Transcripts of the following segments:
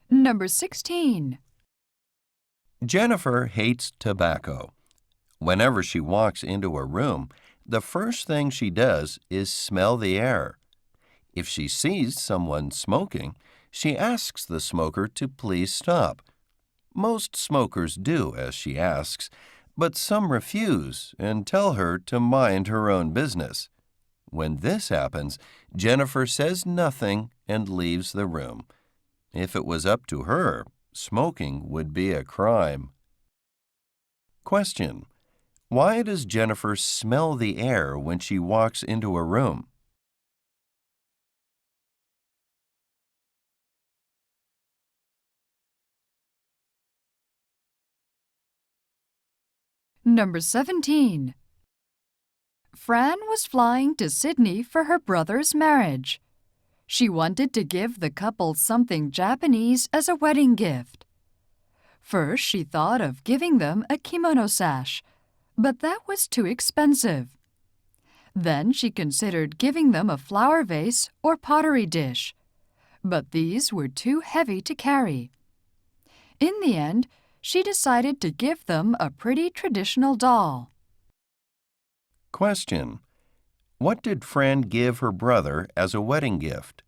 Number 16. Jennifer hates tobacco. Whenever she walks into a room, the first thing she does is smell the air. If she sees someone smoking, she asks the smoker to please stop. Most smokers do as she asks, but some refuse and tell her to mind her own business. When this happens, Jennifer says nothing and leaves the room. If it was up to her, smoking would be a crime. Question: why does Jennifer smell the air when she walks into a room? Number 17. Fran was flying to Sydney for her brother's marriage. She wanted to give the couple something Japanese as a wedding gift. First, she thought of giving them a kimono sash, but that was too expensive. Then she considered giving them a flower vase or pottery dish, but these were too heavy to carry. In the end, she decided to give them a pretty traditional doll. Question: what did Fran give her brother as a wedding gift?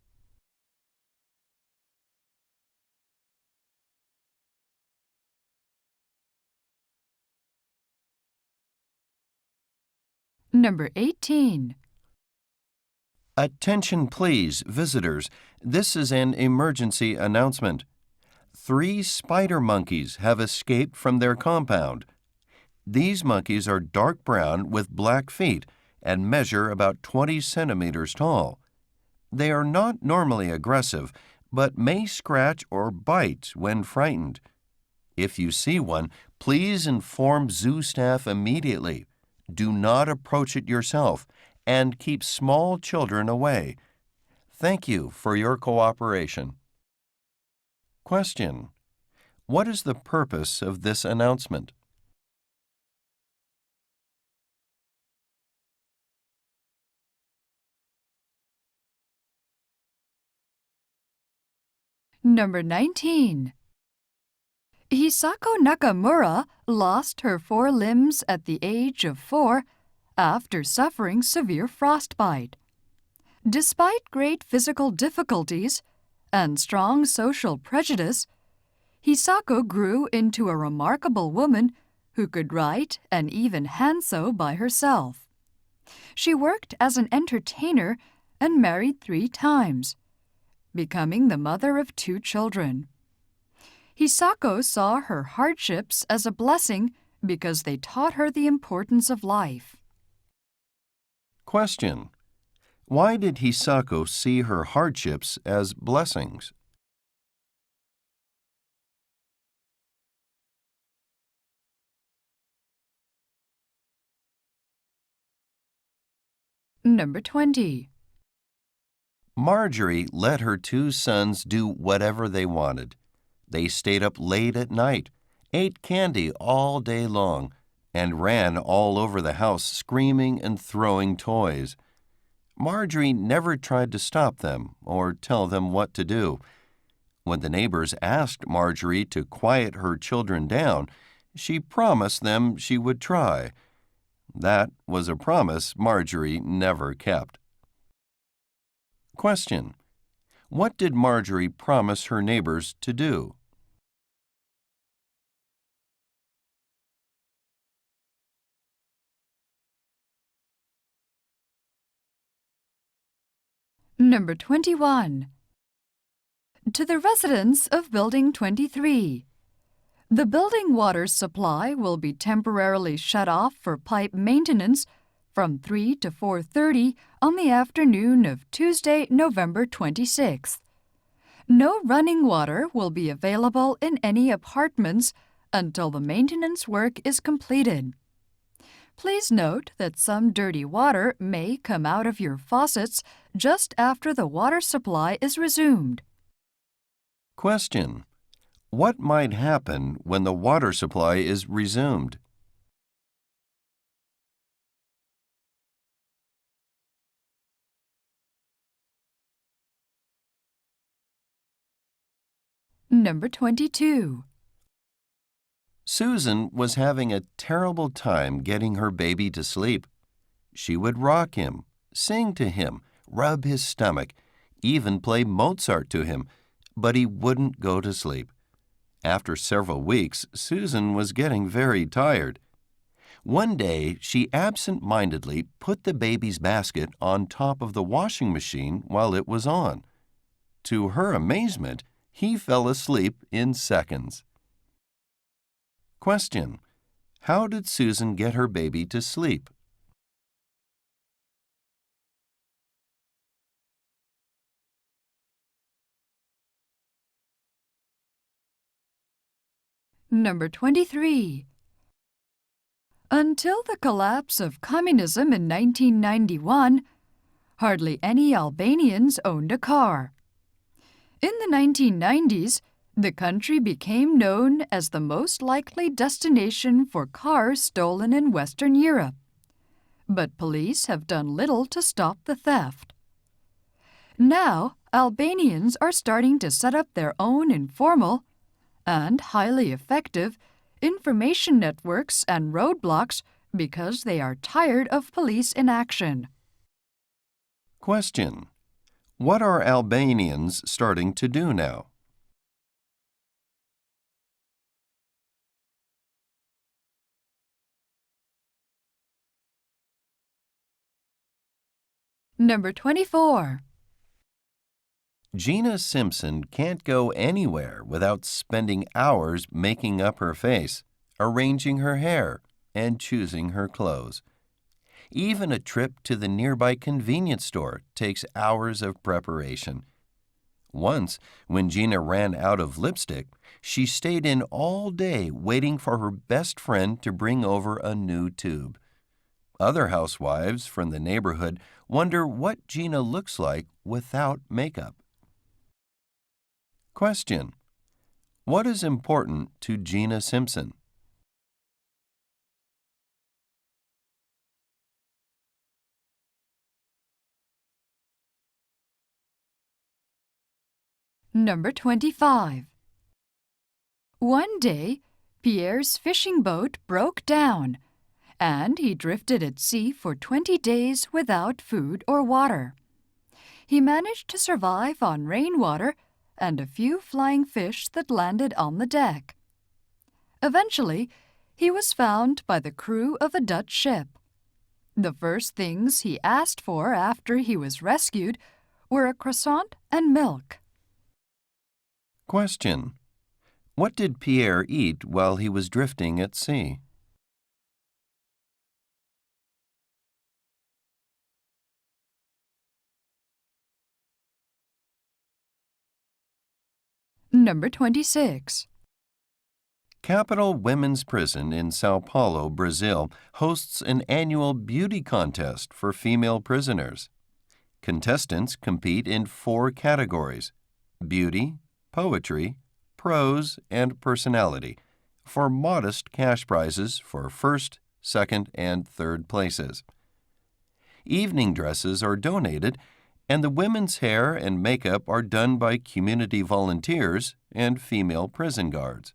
Number 18. Attention please, visitors. This is an emergency announcement. 3 spider monkeys have escaped from their compound. These monkeys are dark brown with black feet and measure about 20 centimeters tall. They are not normally aggressive, but may scratch or bite when frightened. If you see one, please inform zoo staff immediately. Do not approach it yourself and keep small children away. Thank you for your cooperation. Question: what is the purpose of this announcement? Number 19. Hisako Nakamura lost her 4 limbs at the age of 4 after suffering severe frostbite. Despite great physical difficulties and strong social prejudice, Hisako grew into a remarkable woman who could write and even hand sew by herself. She worked as an entertainer and married 3 times, becoming the mother of 2 children. Hisako saw her hardships as a blessing because they taught her the importance of life. Question: why did Hisako see her hardships as blessings? Number 20. Marjorie let her 2 sons do whatever they wanted. They stayed up late at night, ate candy all day long, and ran all over the house screaming and throwing toys. Marjorie never tried to stop them or tell them what to do. When the neighbors asked Marjorie to quiet her children down, she promised them she would try. That was a promise Marjorie never kept. Question: what did Marjorie promise her neighbors to do? Number 21. To the residents of Building 23. The building water supply will be temporarily shut off for pipe maintenance from 3 to 4:30 on the afternoon of Tuesday, November 26th. No running water will be available in any apartments until the maintenance work is completed. Please note that some dirty water may come out of your faucets just after the water supply is resumed. Question: what might happen when the water supply is resumed? Number 22. Susan was having a terrible time getting her baby to sleep. She would rock him, sing to him, rub his stomach, even play Mozart to him, but he wouldn't go to sleep. After several weeks, Susan was getting very tired. One day, she absent-mindedly put the baby's basket on top of the washing machine while it was on. To her amazement, he fell asleep in seconds. Question: how did Susan get her baby to sleep? Number 23. Until the collapse of communism in 1991, hardly any Albanians owned a car. In the 1990s, the country became known as the most likely destination for cars stolen in Western Europe. But police have done little to stop the theft. Now, Albanians are starting to set up their own informal and highly effective information networks and roadblocks because they are tired of police inaction. Question: what are Albanians starting to do now? Number 24. Gina Simpson can't go anywhere without spending hours making up her face, arranging her hair, and choosing her clothes. Even a trip to the nearby convenience store takes hours of preparation. Once, when Gina ran out of lipstick, she stayed in all day waiting for her best friend to bring over a new tube. Other housewives from the neighborhood wonder what Gina looks like without makeup. Question: what is important to Gina Simpson? Number 25. One day, Pierre's fishing boat broke down, and he drifted at sea for 20 days without food or water. He managed to survive on rainwater and a few flying fish that landed on the deck. Eventually, he was found by the crew of a Dutch ship. The first things he asked for after he was rescued were a croissant and milk. Question: what did Pierre eat while he was drifting at sea? Number 26. Capital Women's Prison in Sao Paulo, Brazil, hosts an annual beauty contest for female prisoners. Contestants compete in 4 categories: beauty, poetry, prose, and personality, for modest cash prizes for first, second, and third places. Evening dresses are donated, and the women's hair and makeup are done by community volunteers and female prison guards.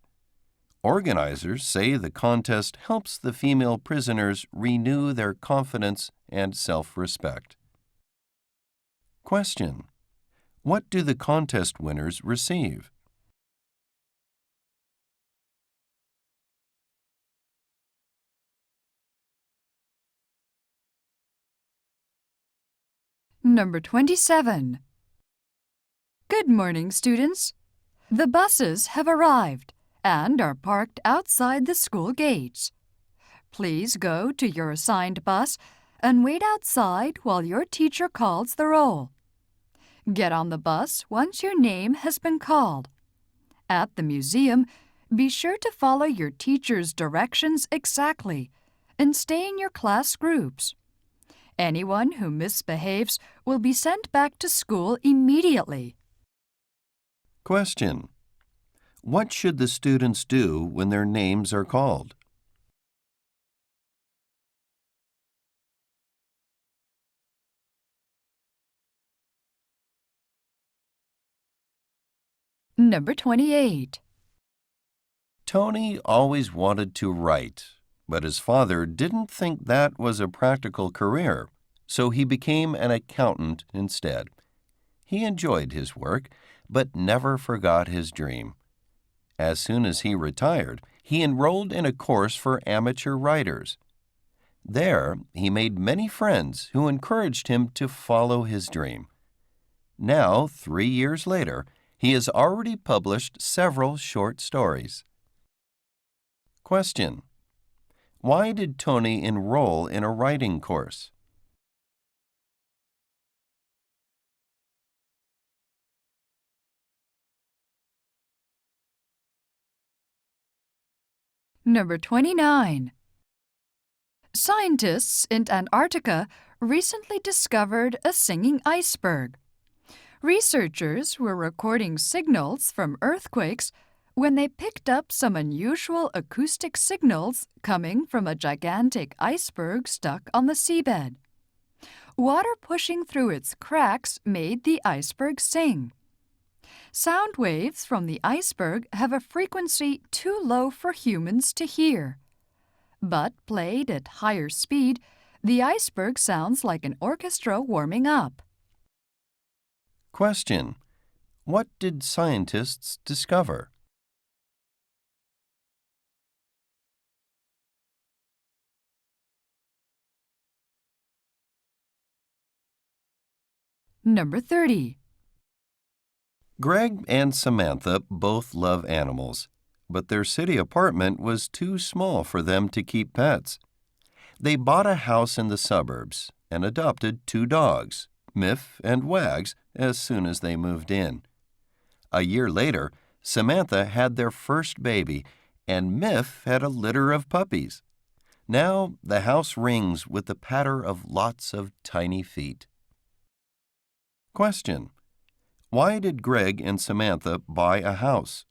Organizers say the contest helps the female prisoners renew their confidence and self-respect. Question: what do the contest winners receive? Number 27. Good morning, students. The buses have arrived and are parked outside the school gates. Please go to your assigned bus and wait outside while your teacher calls the roll. Get on the bus once your name has been called. At the museum, be sure to follow your teacher's directions exactly and stay in your class groups. Anyone who misbehaves will be sent back to school immediately. Question: what should the students do when their names are called? Number 28. Tony always wanted to write, but his father didn't think that was a practical career, so he became an accountant instead. He enjoyed his work, but never forgot his dream. As soon as he retired, he enrolled in a course for amateur writers. There, he made many friends who encouraged him to follow his dream. Now, 3 years later, he has already published several short stories. Question: why did Tony enroll in a writing course? Number 29. Scientists in Antarctica recently discovered a singing iceberg. Researchers were recording signals from earthquakes when they picked up some unusual acoustic signals coming from a gigantic iceberg stuck on the seabed. Water pushing through its cracks made the iceberg sing. Sound waves from the iceberg have a frequency too low for humans to hear. But played at higher speed, the iceberg sounds like an orchestra warming up. Question: what did scientists discover? Number 30. Greg and Samantha both love animals, but their city apartment was too small for them to keep pets. They bought a house in the suburbs and adopted 2 dogs, Miff and Wags, as soon as they moved in. A year later, Samantha had their first baby, and Miff had a litter of puppies. Now the house rings with the patter of lots of tiny feet. Question: why did Greg and Samantha buy a house?